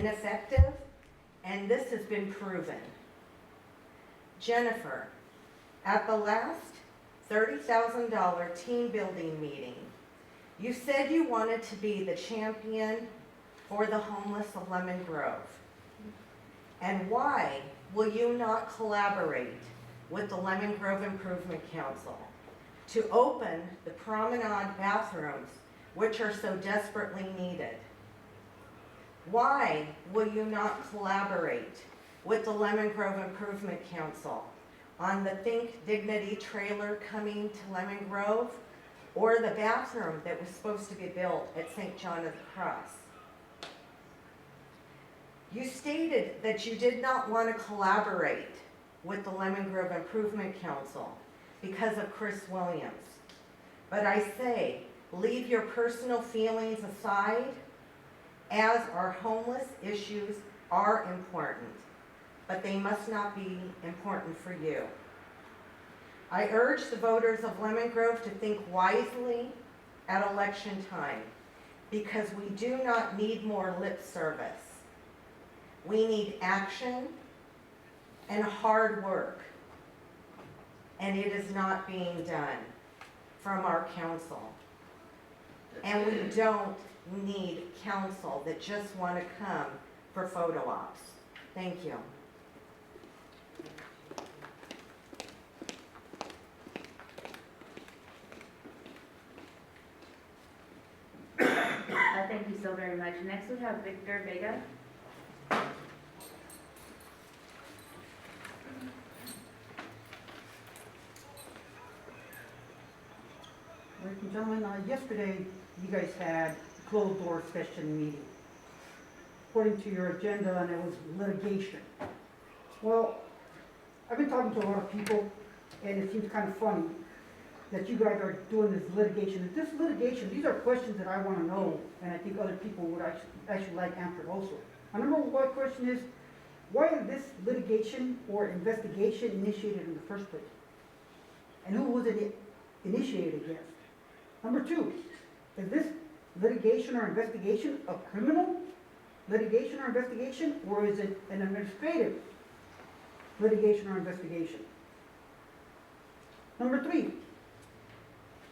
ineffective, and this has been proven. Jennifer, at the last $30,000 team building meeting, you said you wanted to be the champion for the homeless of Lemon Grove. And why will you not collaborate with the Lemon Grove Improvement Council to open the promenade bathrooms, which are so desperately needed? Why will you not collaborate with the Lemon Grove Improvement Council on the Think Dignity trailer coming to Lemon Grove, or the bathroom that was supposed to be built at St. John of the Cross? You stated that you did not want to collaborate with the Lemon Grove Improvement Council because of Chris Williams. But I say, leave your personal feelings aside, as our homeless issues are important, but they must not be important for you. I urge the voters of Lemon Grove to think wisely at election time, because we do not need more lip service. We need action and hard work, and it is not being done from our council. And we don't need council that just want to come for photo ops. Thank you. Thank you so very much. Next we have Victor Vega. Ladies and gentlemen, yesterday you guys had closed door session meeting. According to your agenda, and it was litigation. Well, I've been talking to a lot of people, and it seems kind of funny that you guys are doing this litigation. This litigation, these are questions that I want to know, and I think other people would actually like answered also. My number one question is, why is this litigation or investigation initiated in the first place? And who was it initiated against? Number two, is this litigation or investigation a criminal litigation or investigation, or is it an administrative litigation or investigation? Number three,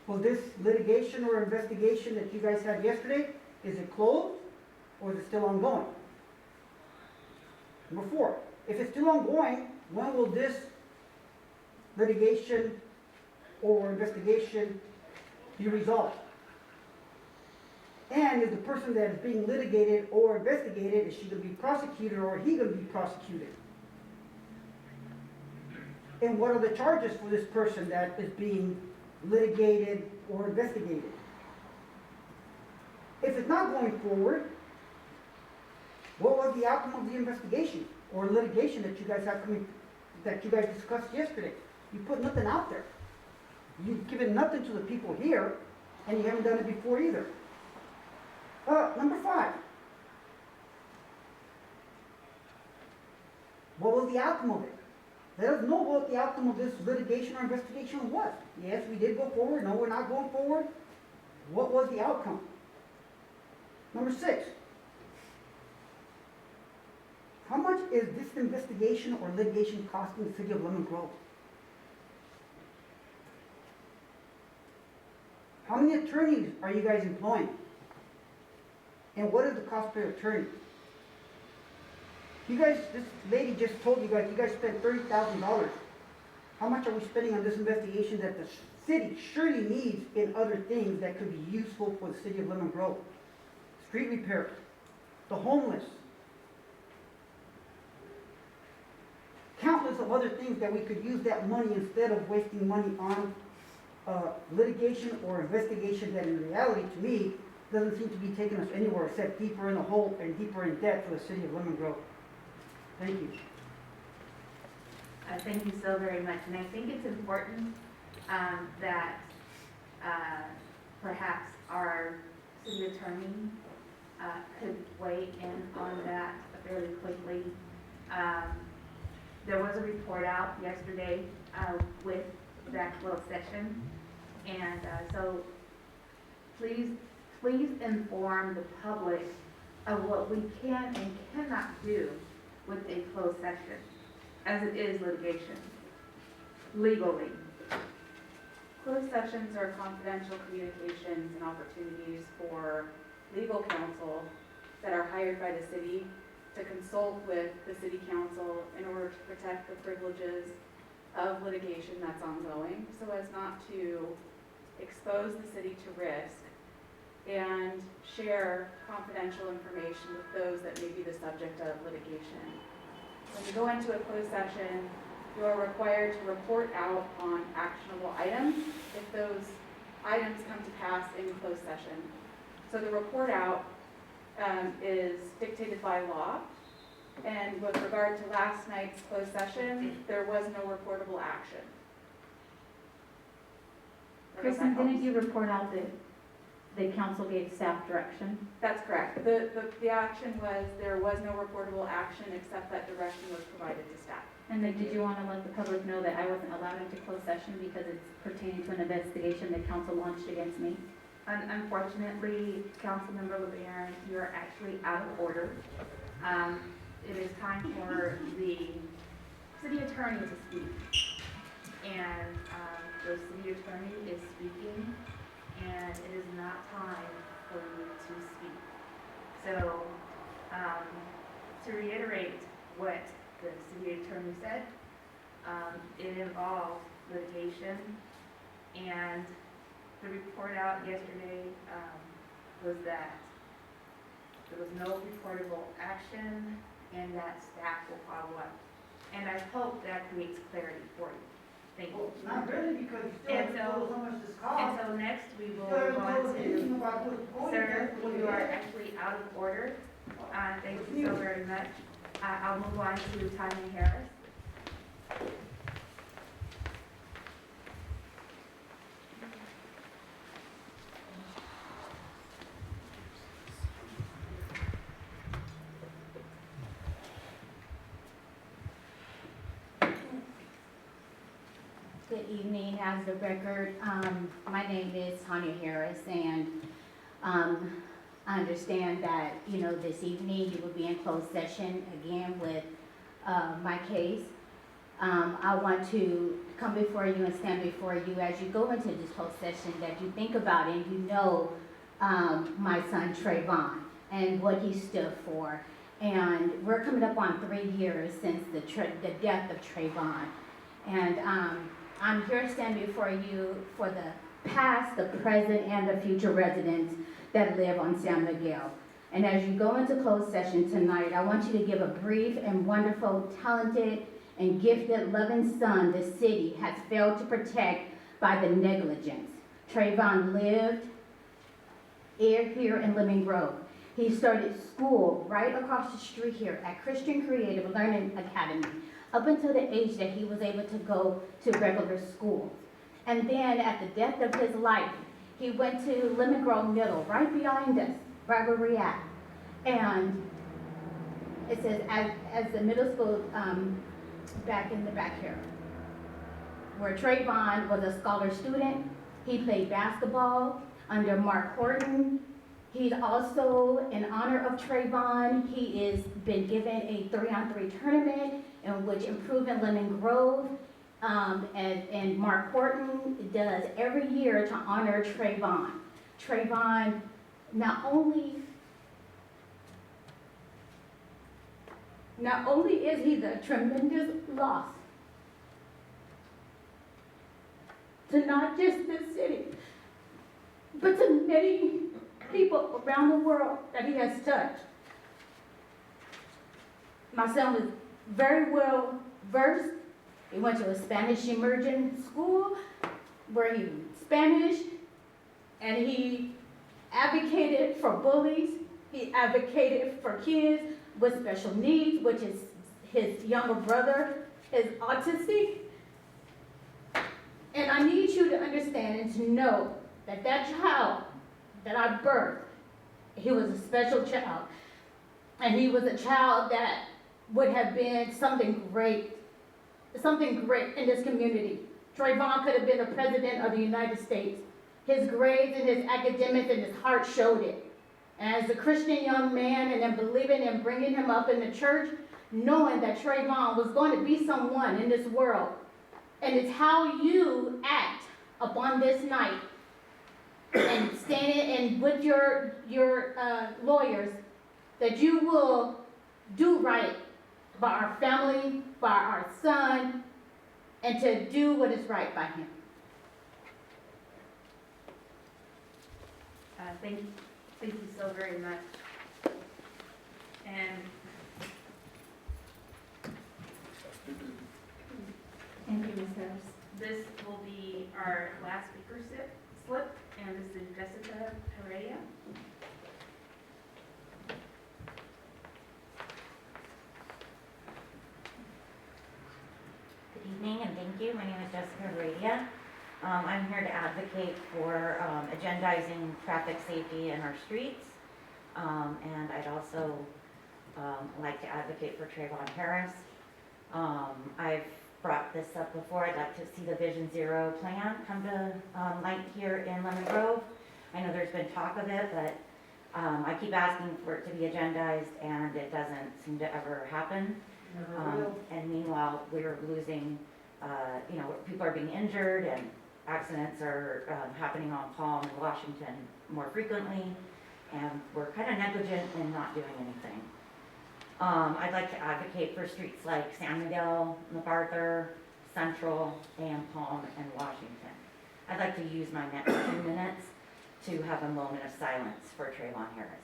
was this litigation or investigation that you guys had yesterday, is it closed or is it still ongoing? Number four, if it's still ongoing, when will this litigation or investigation be resolved? And is the person that is being litigated or investigated, is she going to be prosecuted or he going to be prosecuted? And what are the charges for this person that is being litigated or investigated? If it's not going forward, what was the outcome of the investigation or litigation that you guys have coming, that you guys discussed yesterday? You put nothing out there. You've given nothing to the people here, and you haven't done it before either. Number five. What was the outcome of it? Let us know what the outcome of this litigation or investigation was. Yes, we did go forward. No, we're not going forward. What was the outcome? Number six. How much is this investigation or litigation costing the city of Lemon Grove? How many attorneys are you guys employing? And what is the cost per attorney? You guys, this lady just told you guys spent $30,000. How much are we spending on this investigation that the city surely needs in other things that could be useful for the city of Lemon Grove? Street repair, the homeless, countless of other things that we could use that money instead of wasting money on litigation or investigation that in reality, to me, doesn't seem to be taking us anywhere except deeper in the hole and deeper in debt for the city of Lemon Grove. Thank you. Thank you so very much. And I think it's important that perhaps our city attorney could weigh in on that fairly quickly. There was a report out yesterday with that closed session. And so please inform the public of what we can and cannot not do with a closed session, as it is litigation, legally. Closed sessions are confidential communications and opportunities for legal counsel that are hired by the city to consult with the city council in order to protect the privileges of litigation that's ongoing, so as not to expose the city to risk and share confidential information with those that may be the subject of litigation. When you go into a closed session, you are required to report out on actionable items if those items come to pass in closed session. So the report out is dictated by law. And with regard to last night's closed session, there was no reportable action. Kristen, didn't you report out that the council gave staff direction? That's correct. The action was, there was no reportable action except that direction was provided to staff. And then did you want to let the public know that I wasn't allowed into closed session because it's pertaining to an investigation that council launched against me? Unfortunately, Councilmember LeBaron, you're actually out of order. It is time for the city attorney to speak. And the city attorney is speaking, and it is not time for you to speak. So, to reiterate what the city attorney said, it involved litigation, and the report out yesterday was that there was no reportable action and that staff will follow up. And I hope that creates clarity for you. Thank you. Well, not really, because you still And haven't told us how much this costs. And so next we will You move haven't on told us to, anything about what's going sir, on. you are actually out of order. Thank you so very much. I'll move on to Tanya Harris. Good evening, as the record, my name is Tanya Harris, and I understand that, this evening you will be in closed session again with my case. I want to come before you and stand before you as you go into this closed session, that you think about and my son Trayvon and what he stood for. And we're coming up on 3 years since the death of Trayvon. And I'm here to stand before you for the past, the present, and the future residents that live on San Miguel. And as you go into closed session tonight, I want you to give a brief and wonderful, talented, and gifted, loving son the city has failed to protect by the negligence. Trayvon lived here in Lemon Grove. He started school right across the street here at Christian Creative Learning Academy, up until the age that he was able to go to regular school. And then at the death of his life, he went to Lemon Grove Middle, right behind us, right where we're at. And it says, as the middle school, back in the back here, where Trayvon was a scholar student. He played basketball under Mark Horton. He's also, in honor of Trayvon, he is been given a 3-on-3 tournament in which Improving Lemon Grove and Mark Horton does every year to honor Trayvon. Trayvon not only is he the tremendous loss to not just this city, but to many people around the world that he has touched. My son was very well versed. He went to a Spanish immersion school where he learned Spanish, and he advocated for bullies. He advocated for kids with special needs, which is his younger brother is autistic. And I need you to understand and to know that that child that I birthed, he was a special child. And he was a child that would have been something great in this community. Trayvon could have been the president of the United States. His grades and his academics and his heart showed it. And as a Christian young man, and then believing and bringing him up in the church, knowing that Trayvon was going to be someone in this world. And it's how you act upon this night and standing and with your lawyers that you will do right by our family, by our son, and to do what is right by him. Thank you so very much. And Thank you, Ms. Harris. this will be our last speaker slip, and this is Jessica Heredia. Good evening and thank you. My name is Jessica Heredia. I'm here to advocate for agendizing traffic safety in our streets. And I'd also like to advocate for Trayvon Harris. I've brought this up before. I'd like to see the Vision Zero plan come to light here in Lemon Grove. I know there's been talk of it, but I keep asking for it to be agendized and it doesn't seem to ever happen. And meanwhile, we're losing, people are being injured and accidents are happening on Palm and Washington more frequently, and we're kind of negligent in not doing anything. I'd like to advocate for streets like San Miguel, MacArthur, Central, and Palm and Washington. I'd like to use my next 2 minutes to have a moment of silence for Trayvon Harris.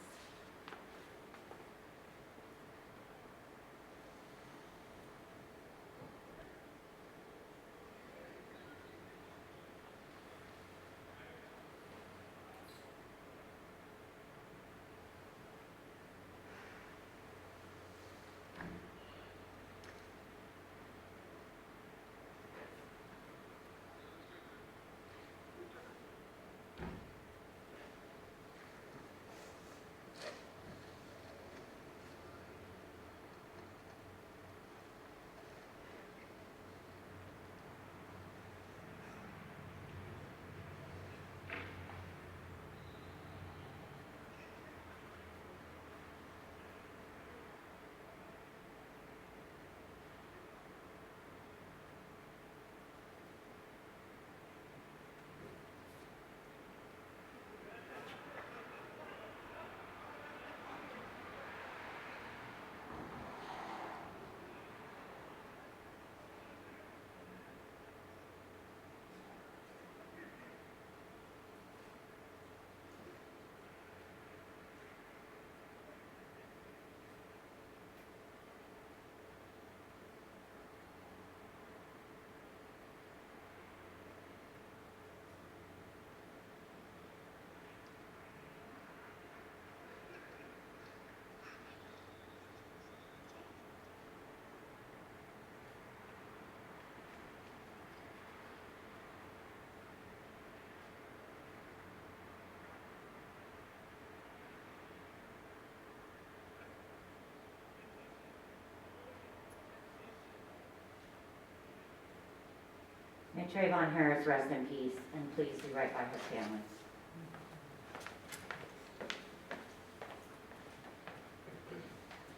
May Trayvon Harris rest in peace, and please do right by his family.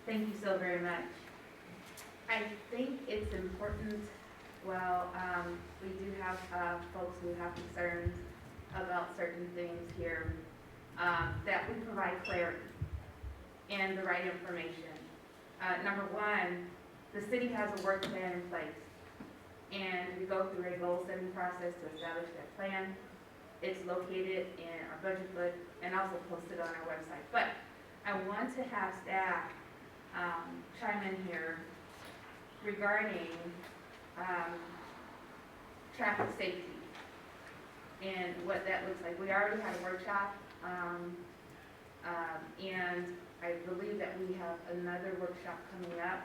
Thank you so very much. I think it's important, we do have folks who have concerns about certain things here, that we provide clarity and the right information. Number one, the city has a work plan in place, and we go through a goal-setting process to establish that plan. It's located in our budget book and also posted on our website. But I want to have staff chime in here regarding traffic safety and what that looks like. We already had a workshop, and I believe that we have another workshop coming up,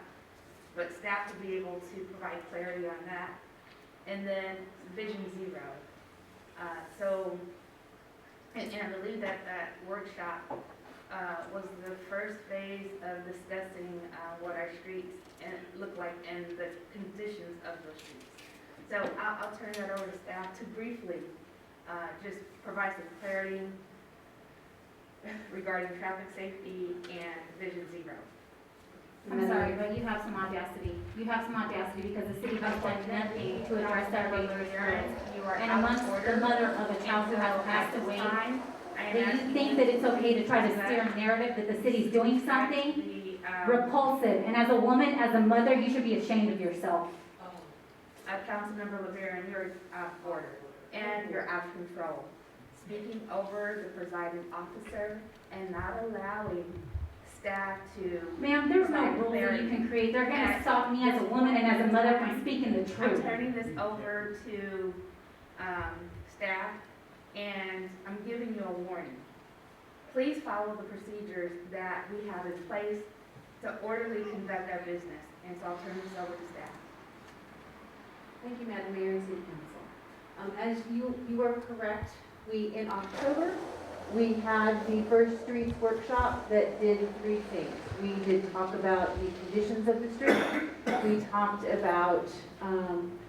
but staff will be able to provide clarity on that. And then Vision Zero. And I believe that workshop was the first phase of discussing what our streets look like and the conditions of those streets. So I'll turn that over to staff to briefly just provide some clarity regarding traffic safety and Vision Zero. I'm sorry, but you have some audacity. You have some audacity because the city has done nothing to address our dangerous roads. You are And out amongst of the order. mother of a child who has passed away, I am that you asking think that it's okay to try to steer a narrative that the city's doing something the, repulsive. And as a woman, as a mother, you should be ashamed of yourself. Councilmember LeBaron, you're out of order, and you're out of control. Speaking over the presiding officer and not allowing staff to. Ma'am, there's no rules that you can create. They're gonna stop me as a woman and as a mother from speaking the I'm truth. turning this over to, staff, and I'm giving you a warning. Please follow the procedures that we have in place to orderly conduct our business, and so I'll turn this over to staff. Thank you, Madam Mayor and City Council. As you are correct, in October, we had the First Streets workshop that did three things. We did talk about the conditions of the street. We talked about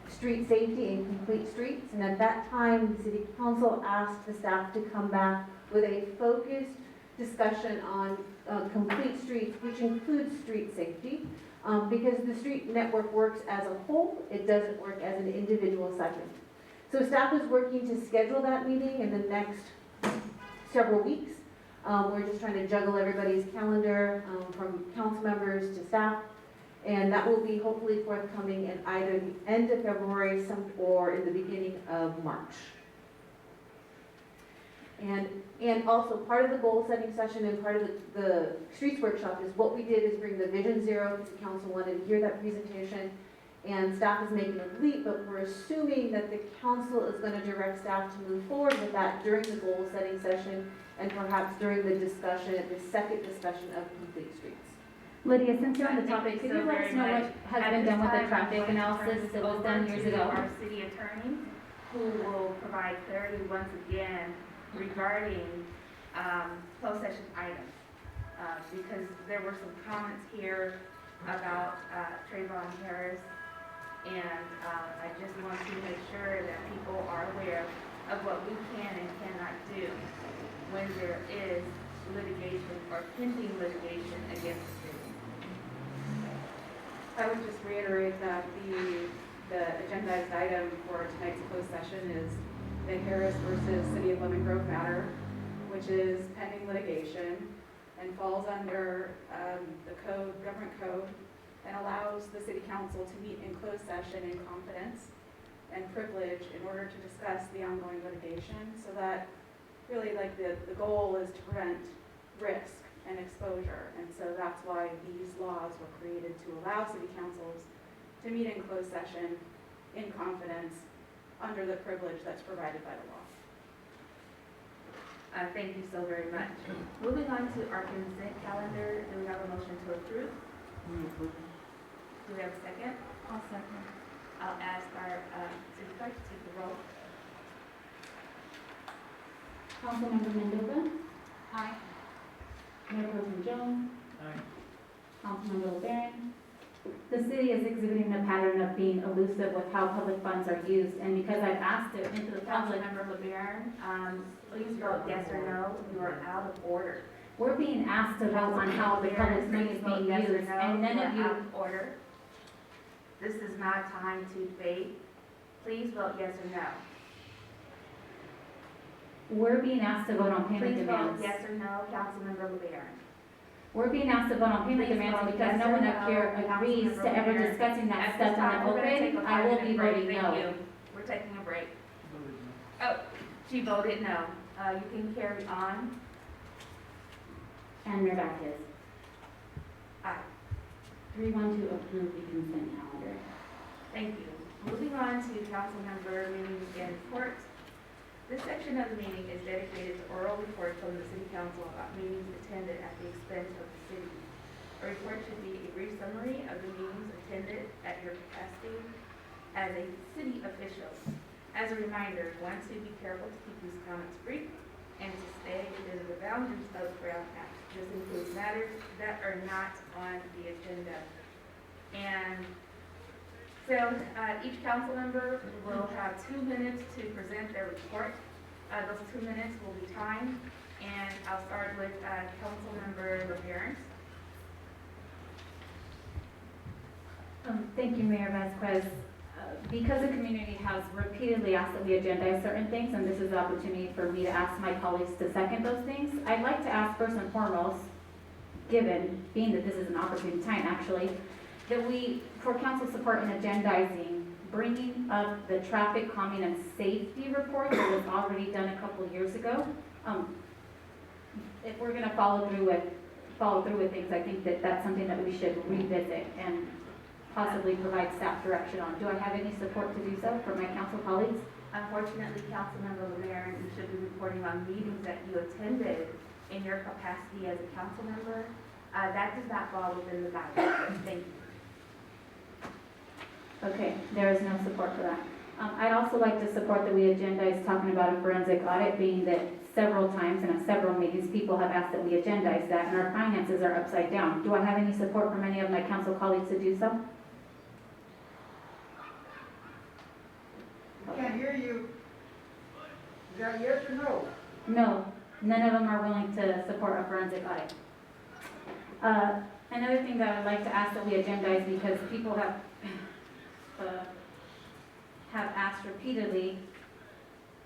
street safety and complete streets. And at that time, the City Council asked the staff to come back with a focused discussion on complete streets, which includes street safety. Because the street network works as a whole, it doesn't work as an individual segment. So staff is working to schedule that meeting in the next several weeks. We're just trying to juggle everybody's calendar, from council members to staff. And that will be hopefully forthcoming in either the end of February or in the beginning of March. And also part of the goal setting session and part of the streets workshop is what we did is bring the Vision Zero, because the council wanted to hear that presentation. And staff is making a leap, but we're assuming that the council is going to direct staff to move forward with that during the goal setting session and perhaps during the discussion, the second discussion of complete streets. Lydia, since you're on the Thank topic, you could so you let very us know much. what has At been this done with the time, I'm traffic going to turn analysis this that was over done years to ago? Our city attorney, who will provide clarity once again regarding closed session items. Because there were some comments here about Trayvon Harris, and I just want to make sure that people are aware of what we can and cannot do when there is litigation or pending litigation against the city. I would just reiterate that the agendized item for tonight's closed session is the Harris versus City of Lemon Grove matter, which is pending litigation and falls under the code, government code, and allows the city council to meet in closed session in confidence and privilege in order to discuss the ongoing litigation, so that really like the goal is to prevent risk and exposure. And so that's why these laws were created, to allow city councils to meet in closed session in confidence under the privilege that's provided by the law. Thank you so very much. Moving on to our consent calendar, do we have a motion to approve? Do we have a second? I'll second. I'll ask our city clerk to take the roll. Councilmember Mendoza? Aye. Mayor Pro Tem Jones? Aye. Councilmember LeBaron? The city is exhibiting a pattern of being elusive with how public funds are used, and because I've asked it into the public, Councilmember LeBaron, please vote yes or no. You are out of order. we're being asked to vote on how the public's money is being Yes or used, no, and none of you are out you, of order. This is not time to debate. Please vote yes or no. we're being asked to vote on payment Please vote demands. yes or no, Councilmember LeBaron. We're being asked to vote on payment Please demands vote because yes no or one no, up here agrees to Councilmember ever LeBaron. discussing that At stuff this in time, the we're gonna take open. a I will 5-minute be break. voting Thank no. you. We're taking a break. Oh, she voted no. You can carry on. And Mayor Vasquez. Aye. 3-1 to approve the consent calendar. Thank you. Moving on to council member meetings and reports. This section of the meeting is dedicated to oral reports from the city council about meetings attended at the expense of the city. A report should be a brief summary of the meetings attended at your capacity as a city official. As a reminder, want to be careful to keep these comments brief and to stay within the boundaries of Brown Act. This includes matters that are not on the agenda. And so each council member will have 2 minutes to present their report. Those 2 minutes will be timed. And I'll start with Councilmember LaFerence. Thank you, Mayor Vasquez. Because the community has repeatedly asked that we agendize certain things, and this is the opportunity for me to ask my colleagues to second those things, I'd like to ask first and foremost, being that this is an opportune time actually, that we, for council support in agendizing, bringing up the traffic calming and safety report that was already done a couple of years ago. If we're gonna follow through with things, I think that that's something that we should revisit and possibly provide staff direction on. Do I have any support to do so from my council colleagues? Unfortunately, Councilmember LaFerence, you should be reporting on meetings that you attended in your capacity as a council member. That does not fall within the guidelines. Thank you. Okay, there is no support for that. I'd also like to support that we agendize talking about a forensic audit, being that several times and at several meetings, people have asked that we agendize that, and our finances are upside down. Do I have any support from any of my council colleagues to do so? Can't hear you. Is that yes or no? No, none of them are willing to support a forensic audit. Another thing that I'd like to ask that we agendize, because people have asked repeatedly,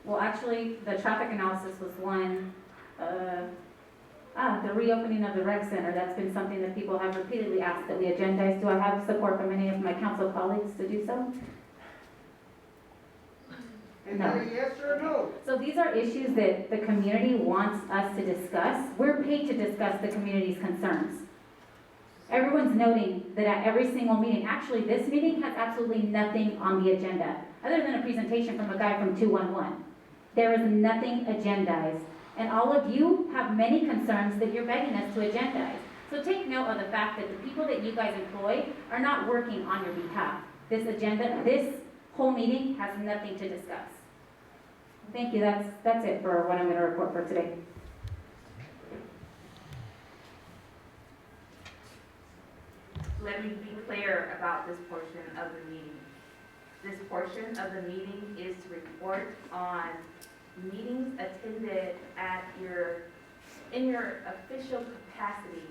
well, actually, the traffic analysis was one, the reopening of the rec center, that's been something that people have repeatedly asked that we agendize. Do I have support from any of my council colleagues to do so? Is that a yes or a no? So these are issues that the community wants us to discuss. We're paid to discuss the community's concerns. Everyone's noting that at every single meeting, actually this meeting has absolutely nothing on the agenda, other than a presentation from a guy from 211. There is nothing agendized, and all of you have many concerns that you're begging us to agendize. So take note of the fact that the people that you guys employ are not working on your behalf. This whole meeting has nothing to discuss. Thank you, that's it for what I'm gonna report for today. Let me be clear about this portion of the meeting. This portion of the meeting is to report on meetings attended in your official capacity.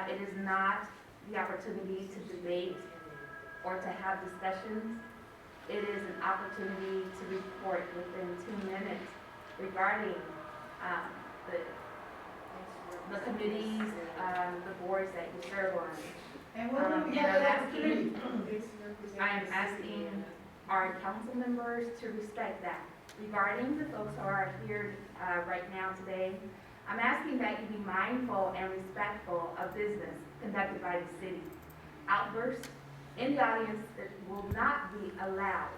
It is not the opportunity to debate or to have discussions. It is an opportunity to report within 2 minutes regarding the committees, the boards that you serve on. And what do we And have that opportunity? I'm asking our council members to respect that. Regarding the folks who are here right now today, I'm asking that you be mindful and respectful of business conducted by the city. Outbursts in the audience that will not be allowed.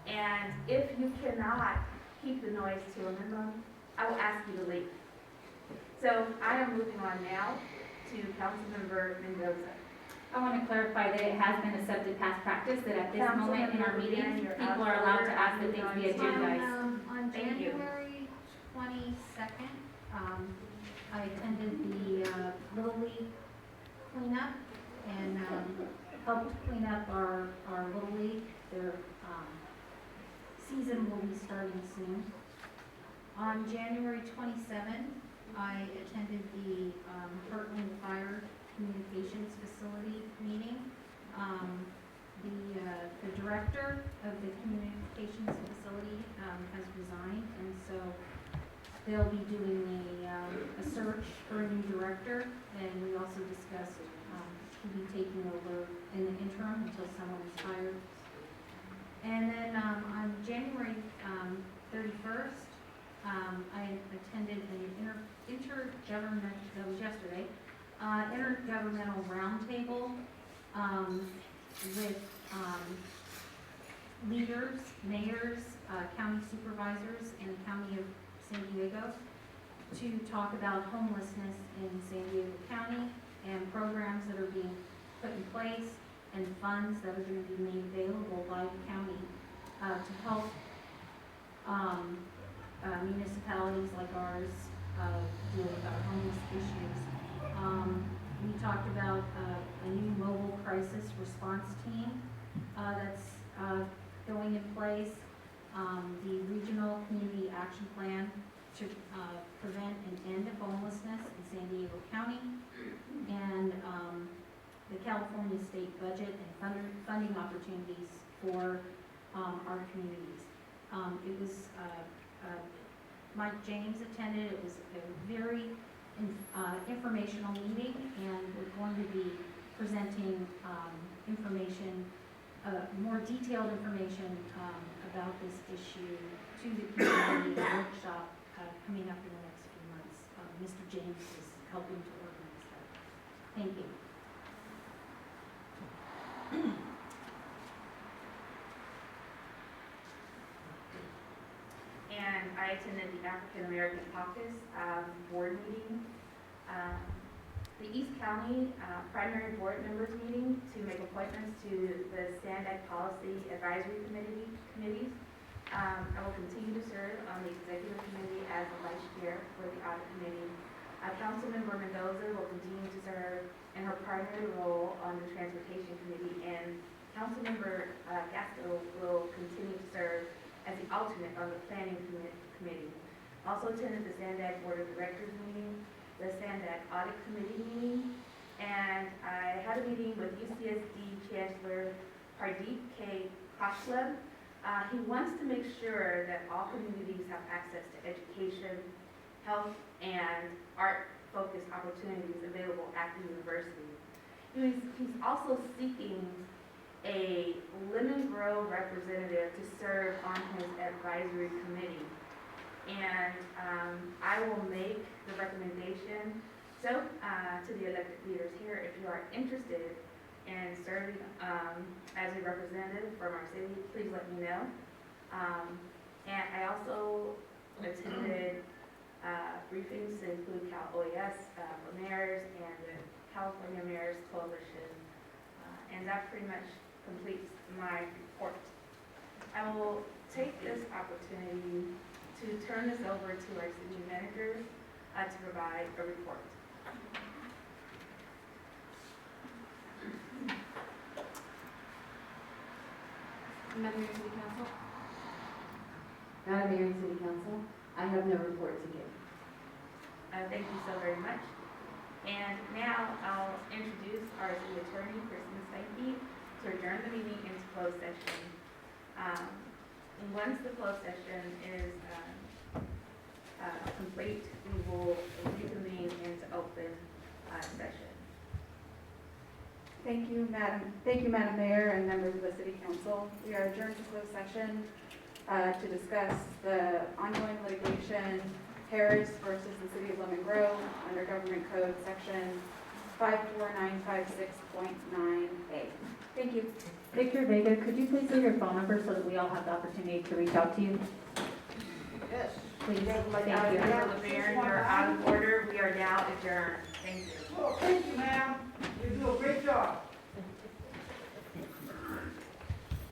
And if you cannot keep the noise to a minimum, I will ask you to leave. So I am moving on now to Councilmember Mendoza. I want to clarify that it has been accepted past practice that at this moment in our meetings, people are allowed to ask that things be agendized. On Thank you. January 22nd, I attended the Little League cleanup and helped clean up our Little League. Their season will be starting soon. On January 27th, I attended the Heartland Fire Communications Facility meeting. The director of the communications facility has resigned, and so they'll be doing a search for a new director, and we also discussed who'll be taking over in the interim until someone is hired. And then on January 31st, I attended an intergovernmental, that was yesterday, intergovernmental roundtable with leaders, mayors, county supervisors in the county of San Diego to talk about homelessness in San Diego County and programs that are being put in place and funds that are going to be made available by the county to help municipalities like ours deal with our homeless issues. We talked about a new mobile crisis response team that's going in place, the regional community action plan to prevent and end homelessness in San Diego County, and the California state budget and funding opportunities for our communities. It was, Mike James attended. It was a very informational meeting, and we're going to be presenting information, more detailed information about this issue to the community workshop coming up in the next few months. Mr. James is helping to organize that. Thank you. And I attended the African American Caucus board meeting. The East County primary board members meeting to make appointments to the SANDAC Policy Advisory Committees. I will continue to serve on the executive committee as the vice chair for the audit committee. Councilmember Mendoza will continue to serve in her primary role on the transportation committee, and Councilmember Gasco will continue to serve as the alternate on the planning committee. Also attended the SANDAC Board of Directors meeting, the SANDAC Audit Committee meeting, and I had a meeting with UCSD Chancellor Pardeep K. Kashleb. He wants to make sure that all communities have access to education, health, and art-focused opportunities available at the university. He's also seeking a Lemon Grove representative to serve on his advisory committee. And I will make the recommendation to the elected leaders here, if you are interested in serving as a representative from our city, please let me know. And I also attended briefings to include Cal OES for mayors and the California Mayors Coalition. And that pretty much completes my report. I will take this opportunity to turn this over to our city manager to provide a report. Madam Mayor, City Council? Madam Mayor, City Council, I have no report to give. Thank you so very much. And now I'll introduce our city attorney, Kristen Steinke, to adjourn the meeting into closed session. And once the closed session is complete, we will reconvene into open session. Thank you, Madam Mayor and members of the City Council. We are adjourned to closed session to discuss the ongoing litigation, Harris versus the City of Lemon Grove, under Government Code Section 54956.9A. Thank you. Victor Vega, could you please leave your phone number so that we all have the opportunity to reach out to you? Yes. Please, thank you. Madam Mayor, you're out of order. We are now adjourned. Thank you. Well, thank you, ma'am.